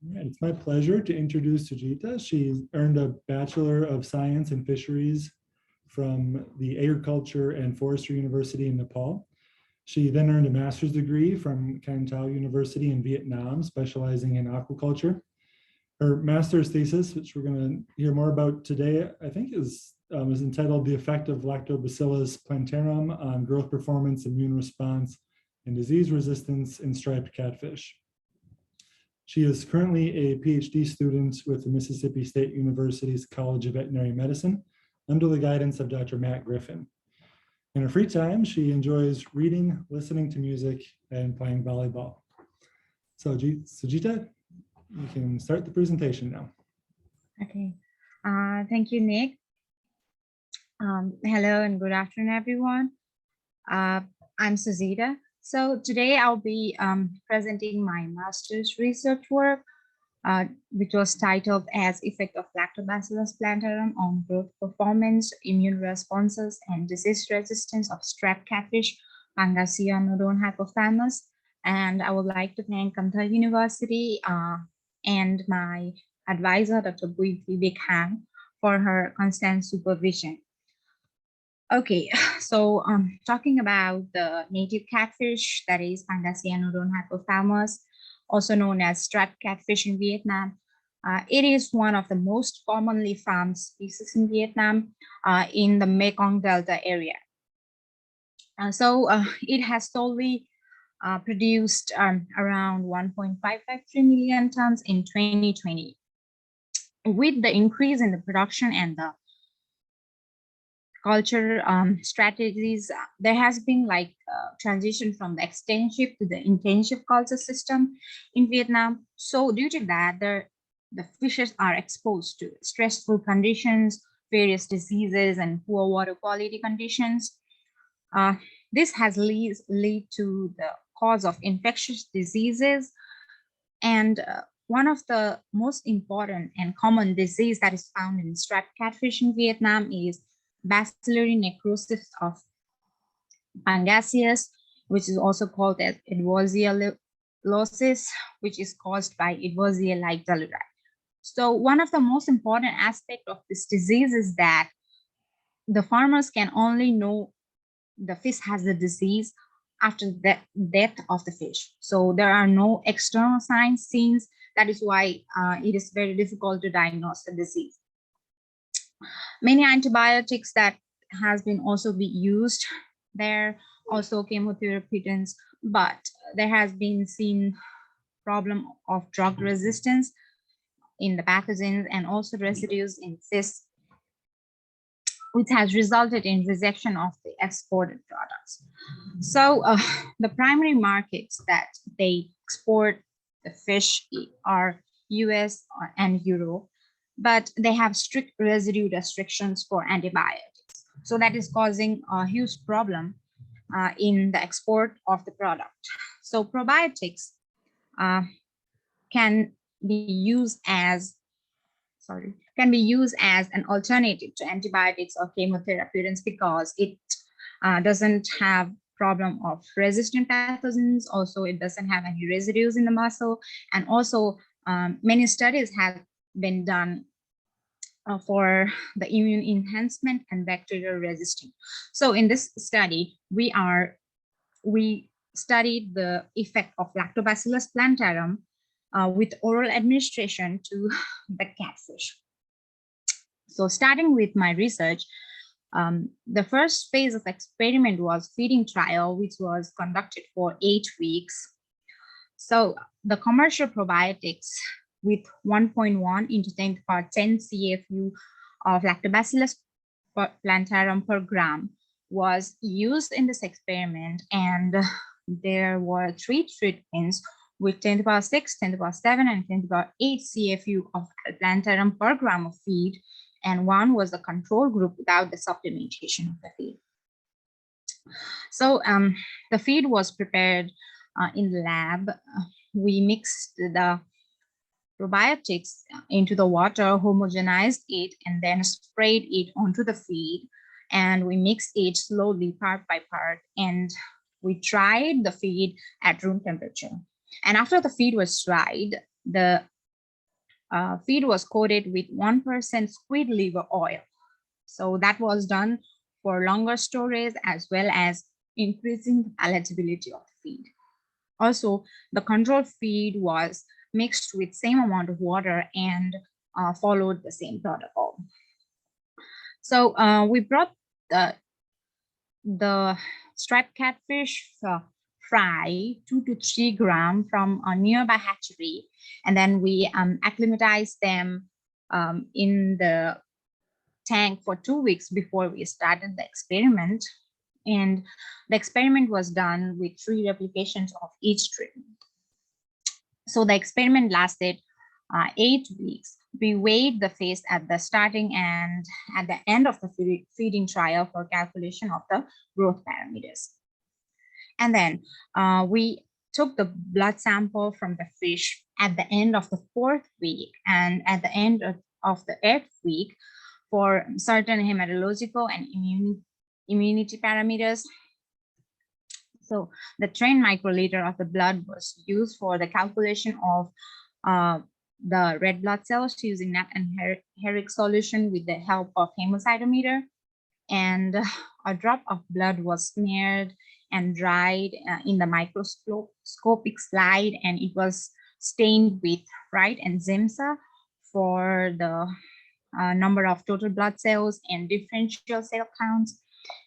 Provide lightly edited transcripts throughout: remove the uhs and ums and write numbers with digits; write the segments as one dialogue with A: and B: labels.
A: Right, it's my pleasure to introduce Sujita. She's earned a Bachelor of Science in Fisheries from the Agriculture and Forestry University in Nepal. She then earned a master's degree from Can Tho University in Vietnam, specializing in aquaculture. Her master's thesis, which we're going to hear more about today, I think is entitled The Effect of Lactobacillus plantarum on Growth Performance, Immune Response, and Disease Resistance in Striped Catfish. She is currently a PhD student with the Mississippi State University's College of Veterinary Medicine under the guidance of Dr. Matt Griffin. In her free time, she enjoys reading, listening to music, and playing volleyball. So Sujita, you can start the presentation now.
B: Okay, thank you, Nick. Hello and good afternoon, everyone. I'm Sujita. So today I'll be presenting my master's research work, which was titled as Effect of Lactobacillus plantarum on Growth Performance, Immune Responses, and Disease Resistance of Striped Catfish, Pangasia nodon hypothalamus. And I would like to thank Can Tho University and my advisor, Dr. Bui Vivek Han, for her constant supervision. Okay, so talking about the native catfish, that is Pangasia nodon hypothalamus, also known as striped catfish in Vietnam. It is one of the most commonly farmed species in Vietnam in the Mekong Delta area. It has solely produced around 1.553 million tons in 2020. With the increase in the production and the culture strategies, there has been like transition from the extensive to the intensive culture system in Vietnam. So due to that, the fishes are exposed to stressful conditions, various diseases, and poor water quality conditions. This has led to the cause of infectious diseases. And one of the most important and common disease that is found in striped catfish in Vietnam is bacillary necrosis of Pangasius, which is also called as Edwardiellosis, which is caused by Edwardia-like telluride. So one of the most important aspects of this disease is that the farmers can only know the fish has the disease after the death of the fish. So there are no external signs seen. That is why it is very difficult to diagnose the disease. Many antibiotics that has been also be used there, also chemotherapeutics, but there has been seen problem of drug resistance in the pathogens and also residues in fish, which has resulted in rejection of the exported products. So the primary markets that they export the fish are US and Europe, but they have strict residue restrictions for antibiotics. So that is causing a huge problem in the export of the product. So probiotics can be used as an alternative to antibiotics or chemotherapeutics because it doesn't have problem of resistant pathogens. Also, it doesn't have any residues in the muscle. And also many studies have been done for the immune enhancement and bacterial resistance. So in this study, we studied the effect of Lactobacillus plantarum with oral administration to the catfish. So starting with my research, the first phase of experiment was feeding trial, which was conducted for 8 weeks. So the commercial probiotics with 1.1 into 10 to the power 10 CFU of Lactobacillus plantarum per gram was used in this experiment, and there were 3 treatments with 10 to the power 6, 10 to the power 7, and 10 to the power 8 CFU of plantarum per gram of feed, and one was the control group without the supplementation of the feed. So the feed was prepared in the lab. We mixed the probiotics into the water, homogenized it, and then sprayed it onto the feed. And we mixed it slowly, part by part, and we dried the feed at room temperature. And after the feed was dried, the feed was coated with 1% squid liver oil. So that was done for longer storage as well as increasing the palatability of the feed. Also, the control feed was mixed with same amount of water and followed the same protocol. So we brought the striped catfish fry 2 to 3 grams from a nearby hatchery, and then we acclimatized them in the tank for 2 weeks before we started the experiment. And the experiment was done with 3 replications of each treatment. So the experiment lasted 8 weeks. We weighed the fish at the starting and at the end of the feeding trial for calculation of the growth parameters. And then we took the blood sample from the fish at the end of the 4th week and at the end of the 8th week for certain hematological and immunity parameters. So the trained microliter of the blood was used for the calculation of the red blood cells using NAT and Herrick solution with the help of hemocytometer. And a drop of blood was smeared and dried in the microscopic slide, and it was stained with Wright and Zimsa for the number of total blood cells and differential cell counts.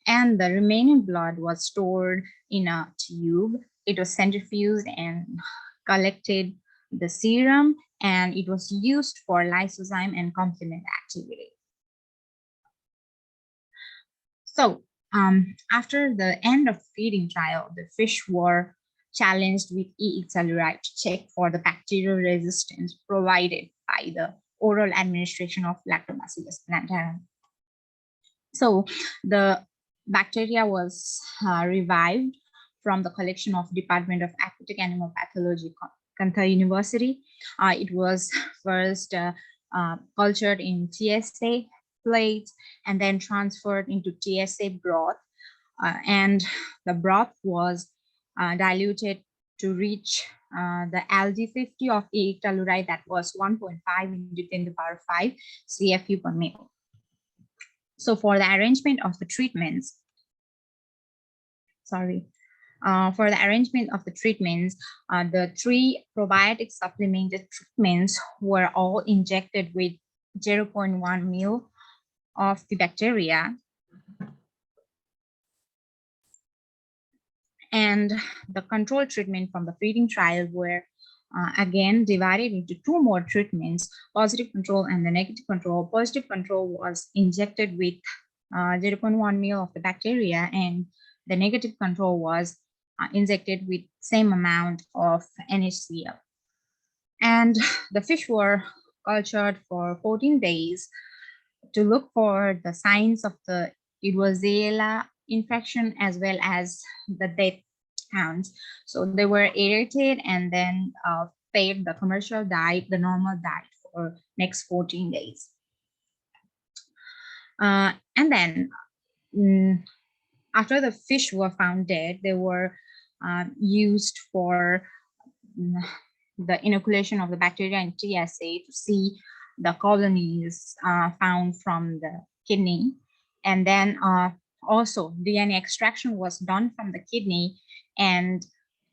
B: And the remaining blood was stored in a tube. It was centrifuged and collected the serum, and it was used for lysozyme and complement activity. So after the end of feeding trial, the fish were challenged with E. telluride to check for the bacterial resistance provided by the oral administration of Lactobacillus plantarum. So the bacteria was revived from the collection of Department of Aquatic Animal Pathology, Kantha University. It was first cultured in TSA plates and then transferred into TSA broth. And the broth was diluted to reach the LD50 of E. telluride, that was 1.5 into 10 to the power 5 CFU per ml. So for the arrangement of the treatments, the 3 probiotic supplemented treatments were all injected with 0.1 ml of the bacteria. And the control treatment from the feeding trial were again divided into 2 more treatments, positive control and the negative control. Positive control was injected with 0.1 ml of the bacteria, and the negative control was injected with same amount of NaCl. And the fish were cultured for 14 days to look for the signs of the Edwardiella infection as well as the death counts. So they were aerated and then fed the commercial diet, the normal diet, for next 14 days. And then after the fish were found dead, they were used for the inoculation of the bacteria in TSA to see the colonies found from the kidney. And then also DNA extraction was done from the kidney, and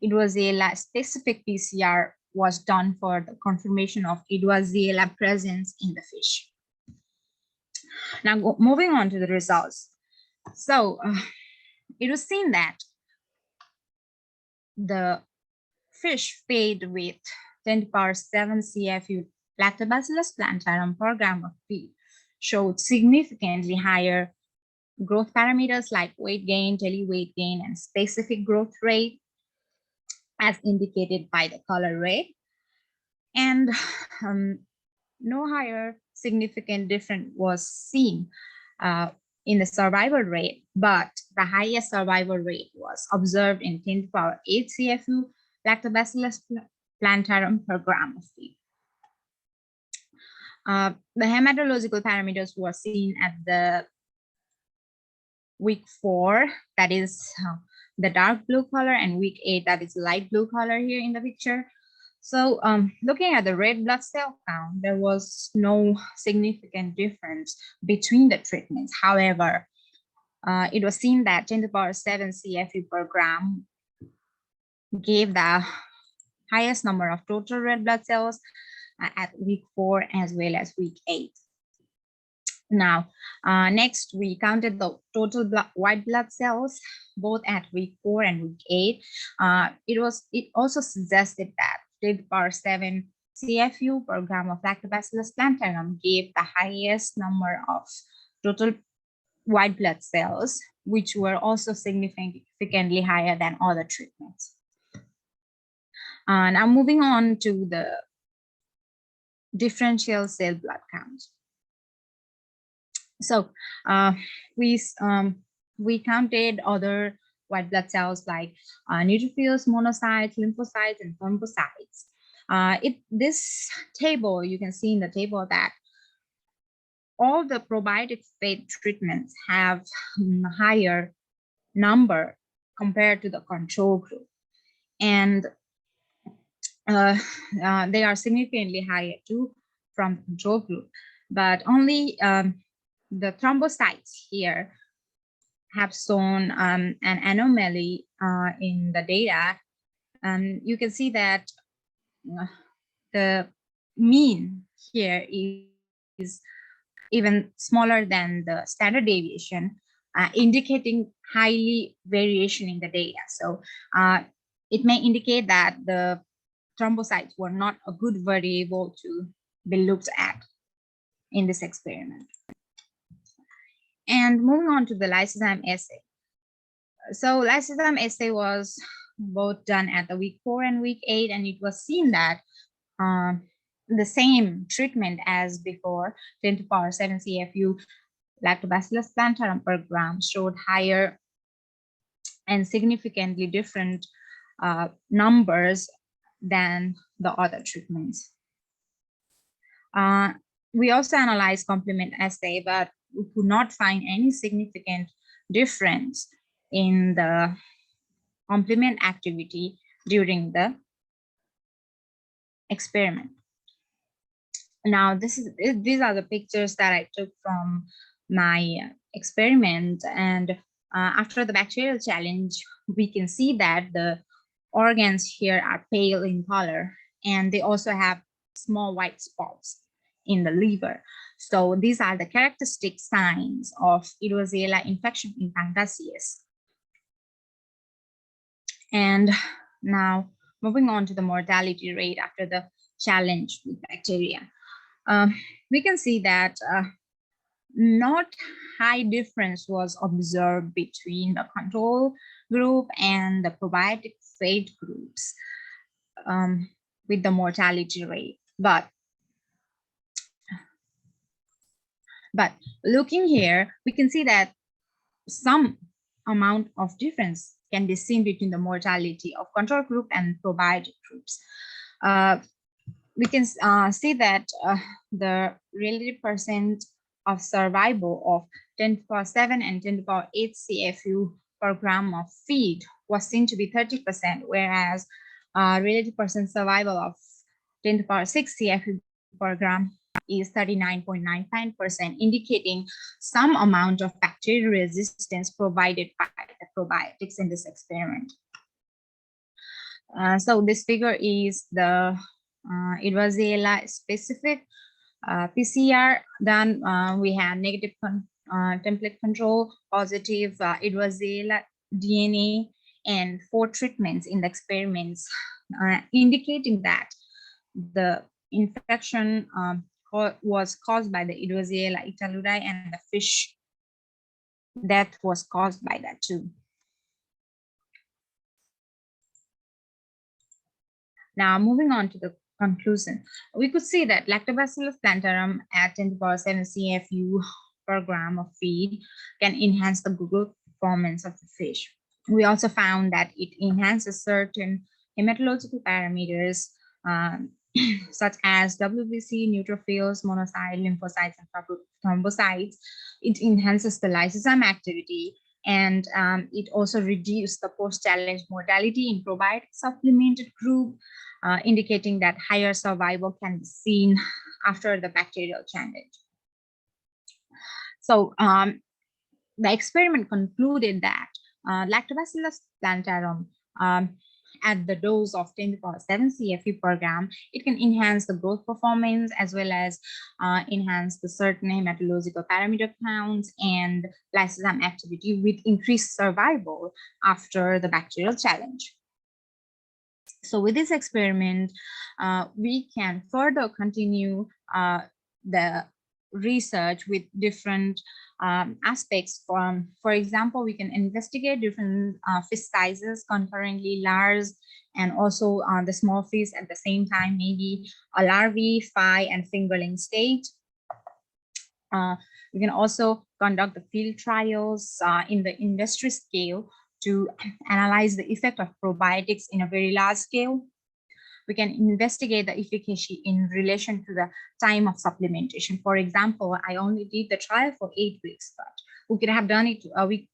B: Edwardiella specific PCR was done for the confirmation of Edwardiella presence in the fish. Now moving on to the results. So it was seen that the fish fed with 10 to the power 7 CFU Lactobacillus plantarum per gram of feed showed significantly higher growth parameters like weight gain, daily weight gain, and specific growth rate as indicated by the color red. And no higher significant difference was seen in the survival rate, but the highest survival rate was observed in 10 to the power 8 CFU Lactobacillus plantarum per gram of feed. The hematological parameters were seen at the week 4, that is the dark blue color, and week 8, that is light blue color here in the picture. So looking at the red blood cell count, there was no significant difference between the treatments. However, it was seen that 10 to the power 7 CFU per gram gave the highest number of total red blood cells at week 4 as well as week 8. Now, next we counted the total white blood cells both at week 4 and week 8. It also suggested that 10 to the power 7 CFU per gram of Lactobacillus plantarum gave the highest number of total white blood cells, which were also significantly higher than other treatments. Now moving on to the differential cell blood count. So we counted other white blood cells like neutrophils, monocytes, lymphocytes, and thrombocytes. This table, you can see in the table that all the probiotic fed treatments have higher number compared to the control group, and they are significantly higher too from control group, but only the thrombocytes here have shown an anomaly in the data. You can see that the mean here is even smaller than the standard deviation, indicating highly variation in the data. So it may indicate that the thrombocytes were not a good variable to be looked at in this experiment. And moving on to the lysozyme assay. So lysozyme assay was both done at the week 4 and week 8, and it was seen that the same treatment as before, 10 to the power 7 CFU Lactobacillus plantarum per gram showed higher and significantly different numbers than the other treatments. We also analyzed complement assay, but we could not find any significant difference in the complement activity during the experiment. Now, these are the pictures that I took from my experiment, and after the bacterial challenge, we can see that the organs here are pale in color, and they also have small white spots in the liver. So these are the characteristic signs of Ehrlichia infection in Pangasius. And now moving on to the mortality rate after the challenge with bacteria. We can see that not high difference was observed between the control group and the probiotic fed groups with the mortality rate. But looking here, we can see that some amount of difference can be seen between the mortality of control group and probiotic groups. We can see that the relative percent of survival of 10 to the power 7 and 10 to the power 8 CFU per gram of feed was seen to be 30%, whereas relative percent survival of 10 to the power 6 CFU per gram is 39.95%, indicating some amount of bacterial resistance provided by the probiotics in this experiment. So this figure is the Ehrlichia specific PCR done. We have negative template control, positive Ehrlichia DNA, and 4 treatments in the experiments, indicating that the infection was caused by the Ehrlichia italidae, and the fish death was caused by that too. Now moving on to the conclusion, we could see that Lactobacillus plantarum at 10 to the power 7 CFU per gram of feed can enhance the growth performance of the fish. We also found that it enhances certain hematological parameters such as WBC, neutrophils, monocytes, lymphocytes, and thrombocytes. It enhances the lysozyme activity, and it also reduces the post-challenge mortality in probiotic supplemented group. indicating that higher survival can be seen after the bacterial challenge. So the experiment concluded that Lactobacillus plantarum at the dose of 10 to the power 7 CFU per gram, it can enhance the growth performance as well as enhance the certain hematological parameter counts and lysozyme activity with increased survival after the bacterial challenge. So with this experiment, we can further continue the research with different aspects. For example, we can investigate different fish sizes concurrently, large and also the small fish at the same time, maybe a larvae, phi, and fingerling state. We can also conduct the field trials in the industry scale to analyze the effect of probiotics in a very large scale. We can investigate the efficacy in relation to the time of supplementation. For example, I only did the trial for 8 weeks, but we could have done it,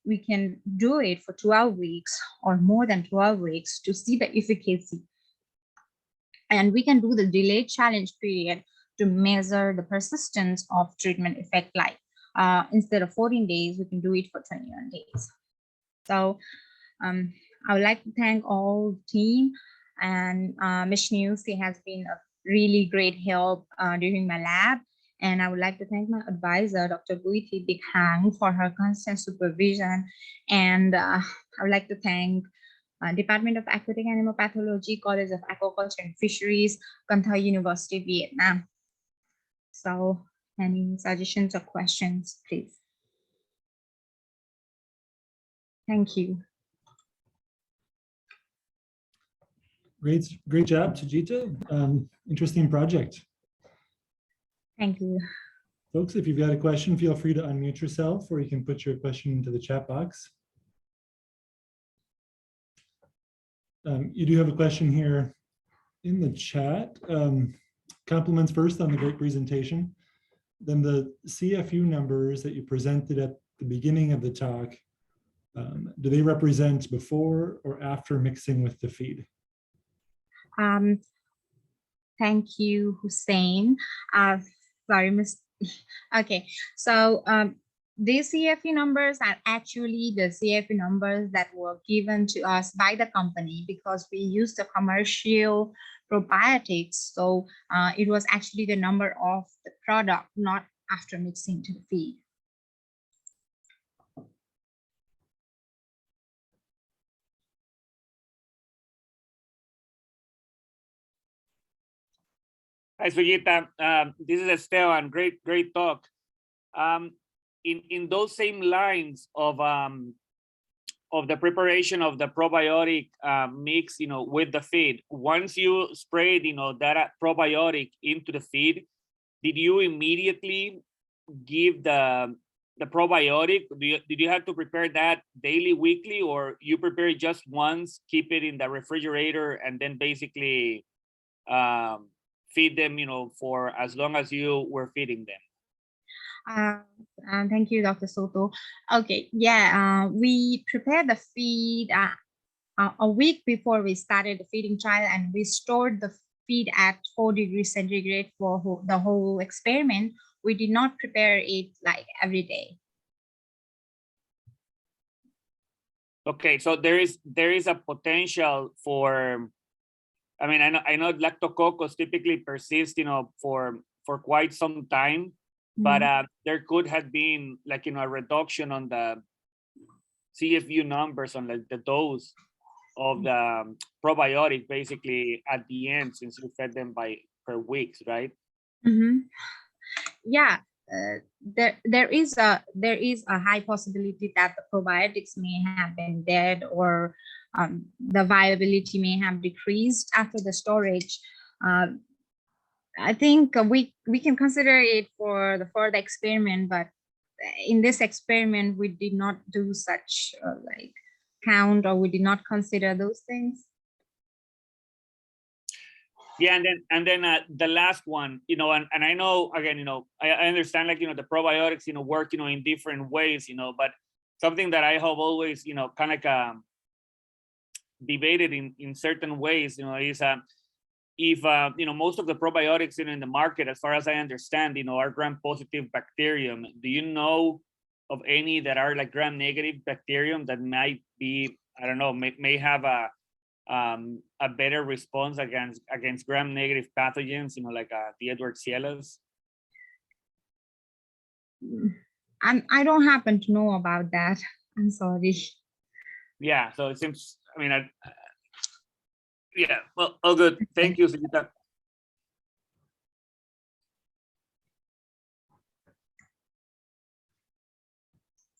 B: we can do it for 12 weeks or more than 12 weeks to see the efficacy. And we can do the delayed challenge period to measure the persistence of treatment effect, like instead of 14 days, we can do it for 21 days. So I would like to thank all team and Ms. She has been a really great help during my lab. And I would like to thank my advisor, Dr. Gui Thi Big Hang, for her constant supervision. And I would like to thank Department of Aquatic Animal Pathology, College of Aquaculture and Fisheries, Can Tho University, Vietnam. So any suggestions or questions, please? Thank you.
A: Great job, Sujita. Interesting project.
B: Thank you.
A: Folks, if you've got a question, feel free to unmute yourself, or you can put your question into the chat box. You do have a question here in the chat. Compliments first on the great presentation. Then the CFU numbers that you presented at the beginning of the talk, do they represent before or after mixing with the feed?
B: Thank you, Hussein. Sorry, Miss. Okay, so these CFU numbers are actually the CFU numbers that were given to us by the company because we used the commercial probiotics. So it was actually the number of the product, not after mixing to the feed.
C: Hi, Sujita. This is Esteban. Great talk. In those same lines of the preparation of the probiotic mix, with the feed, once you sprayed, that probiotic into the feed, did you immediately give the probiotic? Did you have to prepare that daily, weekly, or you prepare it just once, keep it in the refrigerator, and then basically feed them, for as long as you were feeding them?
B: Thank you, Dr. Soto. Okay, yeah, we prepared the feed a week before we started the feeding trial, and we stored the feed at 4 degrees centigrade for the whole experiment. We did not prepare it like every day.
C: Okay, so there is a potential for, I mean, I know lactococcus typically persist, for quite some time, but there could have been like, a reduction on the CFU numbers on like the dose of the probiotic basically at the end, since you fed them per weeks, right?
B: Yeah, there is a high possibility that the probiotics may have been dead, or the viability may have decreased after the storage. I think we can consider it for the further experiment, but in this experiment we did not do such like count, or we did not consider those things.
C: Yeah, and then the last one, and I know, again, I understand, like, the probiotics, work, in different ways, but something that I have always, kind of debated in certain ways, is if most of the probiotics in the market, as far as I understand, are gram-positive bacterium. Do you know of any that are like gram-negative bacterium that might be, I don't know, may have a better response against gram-negative pathogens, like the Edwardsielas?
B: I don't happen to know about that. I'm sorry.
C: Yeah, so it seems, yeah, well, all good. Thank you, Sujita.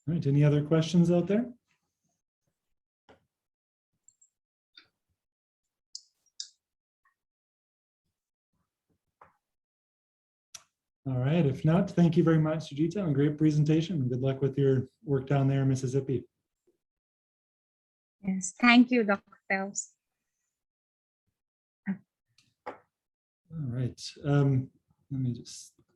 A: All right, any other questions out there? All right, if not, thank you very much, Sujita, and great presentation. Good luck with your work down there in Mississippi.
B: Yes, thank you, Dr. Phelps.
A: All right, let me just